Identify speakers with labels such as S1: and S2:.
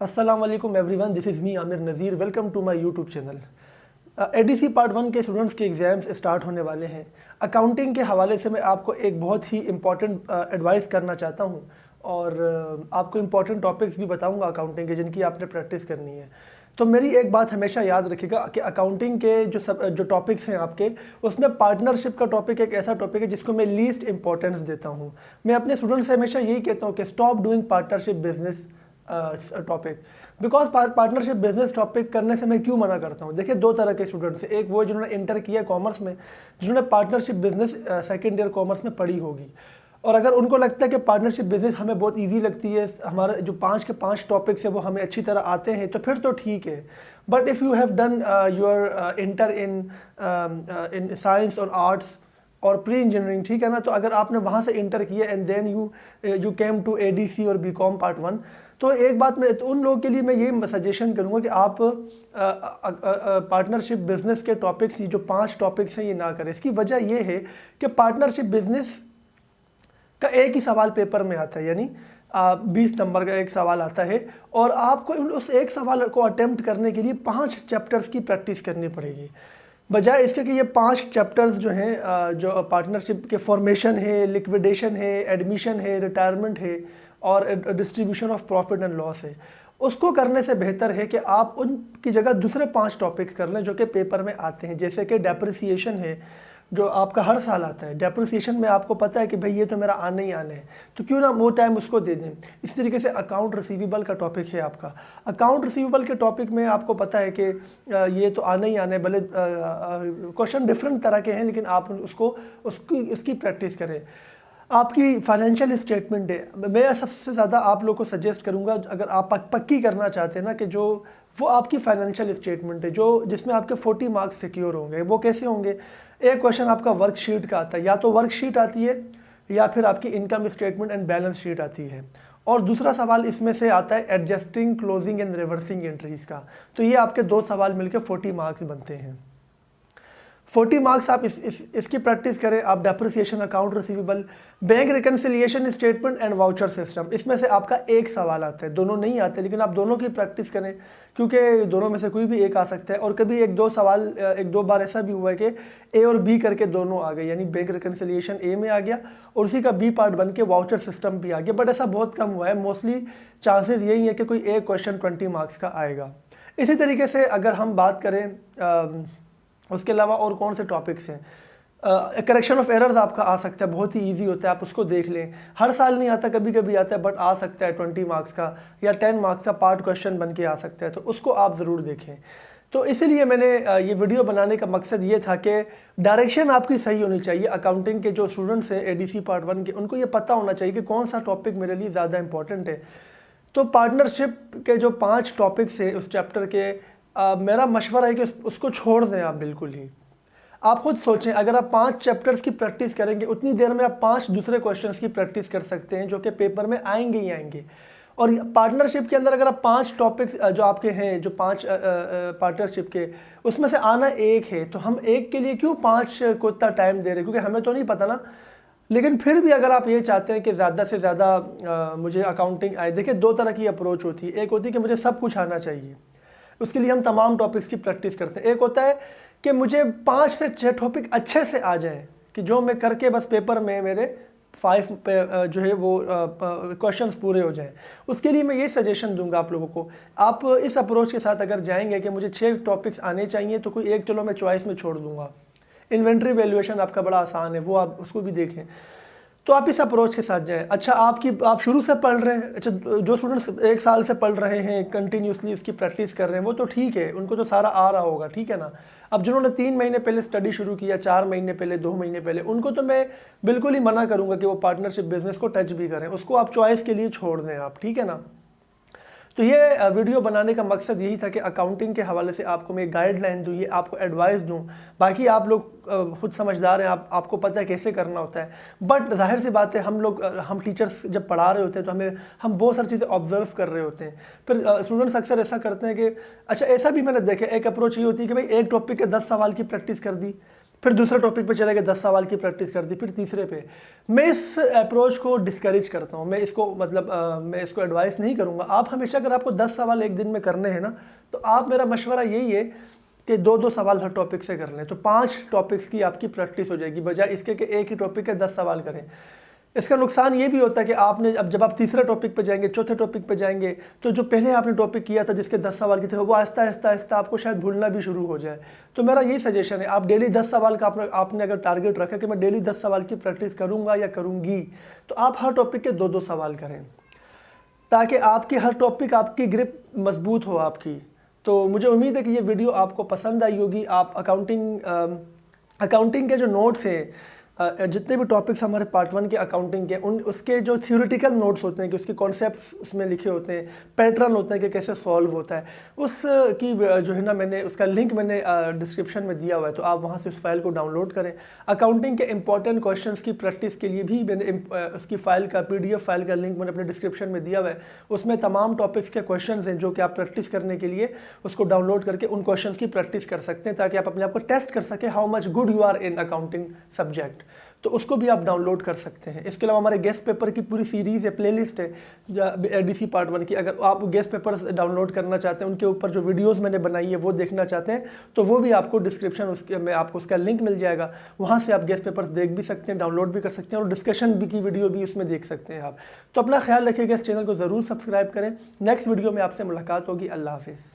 S1: अस्सलाम वालेकुम everyone, this is me Aamir Nazir. Welcome to my YouTube channel. ADC part 1 के students के एग्ज़ाम्स स्टार्ट होने वाले हैं। अकाउंटिंग के हवाले से मैं आपको एक बहुत ही इम्पॉर्टेंट एडवाइस करना चाहता हूं और आपको इम्पॉर्टेंट टॉपिक्स भी बताऊंगा अकाउंटिंग के, जिनकी आपने प्रैक्टिस करनी है। तो मेरी एक बात हमेशा याद रखिएगा कि अकाउंटिंग के जो टॉपिक्स हैं आपके, उसमें पार्टनरशिप का टॉपिक एक ऐसा टॉपिक है जिसको मैं लीस्ट इंपॉर्टेंस देता हूं। मैं अपने स्टूडेंट्स से हमेशा यही कहता हूं कि stop doing partnership business topic. Because partnership business topic करने से मैं क्यों मना करता हूँ? देखिए, दो तरह के स्टूडेंट्स हैं। एक वो जिन्होंने इंटर किया कॉमर्स में, जिन्होंने partnership business second year commerce में पढ़ी होगी, और अगर उनको लगता है कि पार्टनरशिप बिजनेस हमें बहुत इजी लगती है, हमारा जो 5 के 5 टॉपिक्स है वो हमें अच्छी तरह आते हैं, तो फिर तो ठीक है। But if you have done your inter in science और आर्ट्स और प्री इंजीनियरिंग, ठीक है ना, तो अगर आपने वहाँ से इंटर किया and then you came to ADC और बीकॉम पार्ट 1, तो एक बात मैं तो उन लोगों के लिए मैं ये सजेशन करूँगा कि आप पार्टनरशिप बिजनेस के टॉपिक्स, ये जो 5 टॉपिक्स हैं, ये ना करें। इसकी वजह ये है कि पार्टनरशिप बिजनेस का एक ही सवाल पेपर में आता है, यानी 20 नंबर का एक सवाल आता है, और आपको उस एक सवाल को अटेम्प्ट करने के लिए 5 चैप्टर्स की प्रैक्टिस करनी पड़ेगी। बजाय इसके कि ये 5 चैप्टर्स जो हैं, जो पार्टनरशिप के फॉर्मेशन है, लिक्विडेशन है, एडमिशन है, रिटायरमेंट है और distribution of profit and loss है, उसको करने से बेहतर है कि आप उनकी जगह दूसरे 5 टॉपिक्स कर लें जो कि पेपर में आते हैं। जैसे कि डेप्रिसिएशन है, जो आपका हर साल आता है। डेप्रिसिएशन में आपको पता है कि भाई ये तो मेरा आने ही आने है, तो क्यों ना वो टाइम उसको दे दें। इस तरीके से अकाउंट रिसीवेबल का टॉपिक है आपका। अकाउंट रिसीवेबल के टॉपिक में आपको पता है कि ये तो आने ही आने, भले क्वेश्चन डिफरेंट तरह के हैं, लेकिन आप उसकी प्रैक्टिस करें। आपकी फाइनेंशियल स्टेटमेंट है, मैं सबसे ज़्यादा आप लोग को सजेस्ट करूंगा, अगर आप पक्की करना चाहते हैं ना, कि जो वो आपकी फाइनेंशियल स्टेटमेंट है जो जिसमें आपके 40 मार्क्स सिक्योर होंगे। वो कैसे होंगे? एक क्वेश्चन आपका वर्कशीट का आता है, या तो वर्कशीट आती है या फिर आपकी income statement and balance sheet आती है, और दूसरा सवाल इसमें से आता है adjusting, closing and reversing entries का। तो ये आपके 2 सवाल मिलकर 40 मार्क्स बनते हैं। 40 मार्क्स आप इसकी प्रैक्टिस करें। आप depreciation, account receivable, bank reconciliation statement and voucher system, इसमें से आपका एक सवाल आता है। दोनों नहीं आते, लेकिन आप दोनों की प्रैक्टिस करें, क्योंकि दोनों में से कोई भी एक आ सकता है। और कभी एक दो बार ऐसा भी हुआ है कि ए और बी करके दोनों आ गए, यानी बैंक रिकन्सिलिएशन ए में आ गया और उसी का बी पार्ट बन के वाउचर सिस्टम भी आ गया। बट ऐसा बहुत कम हुआ है। मोस्टली चांसेस यही है कि कोई एक क्वेश्चन 20 मार्क्स का आएगा। इसी तरीके से अगर हम बात करें उसके अलावा और कौन से टॉपिक्स हैं, करेक्शन ऑफ एरर्स आपका आ सकता है, बहुत ही इजी होता है, आप उसको देख लें। हर साल नहीं आता, कभी कभी आता है, बट आ सकता है 20 मार्क्स का या 10 मार्क्स का पार्ट क्वेश्चन बन के आ सकता है, तो उसको आप ज़रूर देखें। तो इसीलिए मैंने ये वीडियो बनाने का मकसद ये था कि डायरेक्शन आपकी सही होनी चाहिए। अकाउंटिंग के जो स्टूडेंट्स हैं एडीसी पार्ट 1 के, उनको ये पता होना चाहिए कि कौन सा टॉपिक मेरे लिए ज़्यादा इंपॉर्टेंट है। तो पार्टनरशिप के जो 5 टॉपिक्स हैं उस चैप्टर के, मेरा मशवरा है कि उसको छोड़ दें आप बिल्कुल ही। आप खुद सोचें, अगर आप 5 चैप्टर्स की प्रैक्टिस करेंगे, उतनी देर में आप 5 दूसरे क्वेश्चंस की प्रैक्टिस कर सकते हैं जो कि पेपर में आएंगे ही आएंगे। और पार्टनरशिप के अंदर अगर आप 5 टॉपिक्स जो आपके हैं, जो 5 पार्टनरशिप के, उसमें से आना एक है, तो हम एक के लिए क्यों 5 को इतना टाइम दे रहे हैं? क्योंकि हमें तो नहीं पता ना। लेकिन फिर भी अगर आप ये चाहते हैं कि ज़्यादा से ज़्यादा मुझे अकाउंटिंग आए, देखिए 2 तरह की अप्रोच होती है। एक होती है कि मुझे सब कुछ आना चाहिए, उसके लिए हम तमाम टॉपिक्स की प्रैक्टिस करते हैं। एक होता है कि मुझे 5 से 6 टॉपिक अच्छे से आ जाएं, कि जो मैं करके बस पेपर में मेरे 5 पे जो है वो क्वेश्चंस पूरे हो जाएं। उसके लिए मैं ये सजेशन दूंगा आप लोगों को, आप इस अप्रोच के साथ अगर जाएंगे कि मुझे 6 टॉपिक्स आने चाहिए, तो कोई एक चलो मैं चॉइस में छोड़ दूंगा। इन्वेंट्री वैल्यूएशन आपका बड़ा आसान है, वो आप उसको भी देखें। तो आप इस अप्रोच के साथ जाएं। अच्छा, आप शुरू से पढ़ रहे हैं, अच्छा जो स्टूडेंट्स 1 साल से पढ़ रहे हैं, कंटिन्यूसली इसकी प्रैक्टिस कर रहे हैं, वो तो ठीक है, उनको तो सारा आ रहा होगा, ठीक है ना। अब जिन्होंने 3 महीने पहले स्टडी शुरू किया, 4 महीने पहले, 2 महीने पहले, उनको तो मैं बिल्कुल ही मना करूंगा कि वो पार्टनरशिप बिजनेस को टच भी करें। उसको आप चॉइस के लिए छोड़ दें आप, ठीक है ना। तो ये वीडियो बनाने का मकसद यही था कि अकाउंटिंग के हवाले से आपको मैं गाइडलाइन दूँ, ये आपको एडवाइस दूँ। बाकी आप लोग खुद समझदार हैं, आपको पता है कैसे करना होता है। बट जाहिर सी बात है, हम टीचर्स जब पढ़ा रहे होते हैं तो हम बहुत सारी चीज़ें ऑब्जर्व कर रहे होते हैं। फिर स्टूडेंट्स अक्सर ऐसा करते हैं कि, अच्छा ऐसा भी मैंने देखा, एक अप्रोच ये होती है कि भाई एक टॉपिक के 10 सवाल की प्रैक्टिस कर दी, फिर दूसरे टॉपिक पे चले गए, 10 सवाल की प्रैक्टिस कर दी, फिर तीसरे पे। मैं इस अप्रोच को डिस्करेज करता हूँ, मैं इसको मतलब मैं इसको एडवाइस नहीं करूँगा। आप हमेशा अगर आपको 10 सवाल एक दिन में करने हैं ना, तो आप, मेरा मशवरा यही है कि 2-2 सवाल हर टॉपिक से कर लें, तो 5 टॉपिक्स की आपकी प्रैक्टिस हो जाएगी, बजाय इसके कि एक ही टॉपिक के 10 सवाल करें। इसका नुकसान ये भी होता है कि आपने अब जब आप तीसरे टॉपिक पे जाएंगे, चौथे टॉपिक पे जाएंगे, तो जो पहले आपने टॉपिक किया था जिसके 10 सवाल की थे, वो आहिस्ता आहिस्ता आहिस्ता आपको शायद भूलना भी शुरू हो जाए। तो मेरा यही सजेशन है, आप डेली 10 सवाल का आपने अगर टारगेट रखा कि मैं डेली 10 सवाल की प्रैक्टिस करूँगा या करूँगी, तो आप हर टॉपिक के 2-2 सवाल करें, ताकि आपकी हर टॉपिक, आपकी ग्रिप मजबूत हो आपकी। तो मुझे उम्मीद है कि ये वीडियो आपको पसंद आई होगी। आप अकाउंटिंग के जो नोट्स हैं, जितने भी टॉपिक्स हमारे पार्ट 1 के अकाउंटिंग के, उसके जो थ्योरेटिकल नोट्स होते हैं कि उसके कॉन्सेप्ट्स उसमें लिखे होते हैं, पैटर्न होते हैं कि कैसे सॉल्व होता है, उसकी जो है ना, मैंने उसका लिंक मैंने डिस्क्रिप्शन में दिया हुआ है, तो आप वहाँ से उस फाइल को डाउनलोड करें। अकाउंटिंग के इंपॉर्टेंट क्वेश्चंस की प्रैक्टिस के लिए भी मैंने उसकी फाइल का PDF फाइल का लिंक मैंने अपने डिस्क्रिप्शन में दिया हुआ है। उसमें तमाम टॉपिक्स के क्वेश्चन हैं जो कि आप प्रैक्टिस करने के लिए उसको डाउनलोड करके उन क्वेश्चन की प्रैक्टिस कर सकते हैं, ताकि आप अपने आप को टेस्ट कर सकें how much good you are in accounting subject. तो उसको भी आप डाउनलोड कर सकते हैं। इसके अलावा हमारे गेस्ट पेपर की पूरी सीरीज़ है, प्लेलिस्ट है एडीसी पार्ट 1 की। अगर आप गेस्ट पेपर्स डाउनलोड करना चाहते हैं, उनके ऊपर जो वीडियोस मैंने बनाई है वो देखना चाहते हैं, तो वो भी आपको डिस्क्रिप्शन उसके में आपको उसका लिंक मिल जाएगा। वहाँ से आप गेस्ट पेपर्स देख भी सकते हैं, डाउनलोड भी कर सकते हैं, और डिस्कशन भी की वीडियो भी उसमें देख सकते हैं आप। तो अपना ख्याल रखिएगा, इस चैनल को ज़रूर सब्सक्राइब करें। नेक्स्ट वीडियो में आपसे मुलाकात होगी। अल्लाह हाफिज़।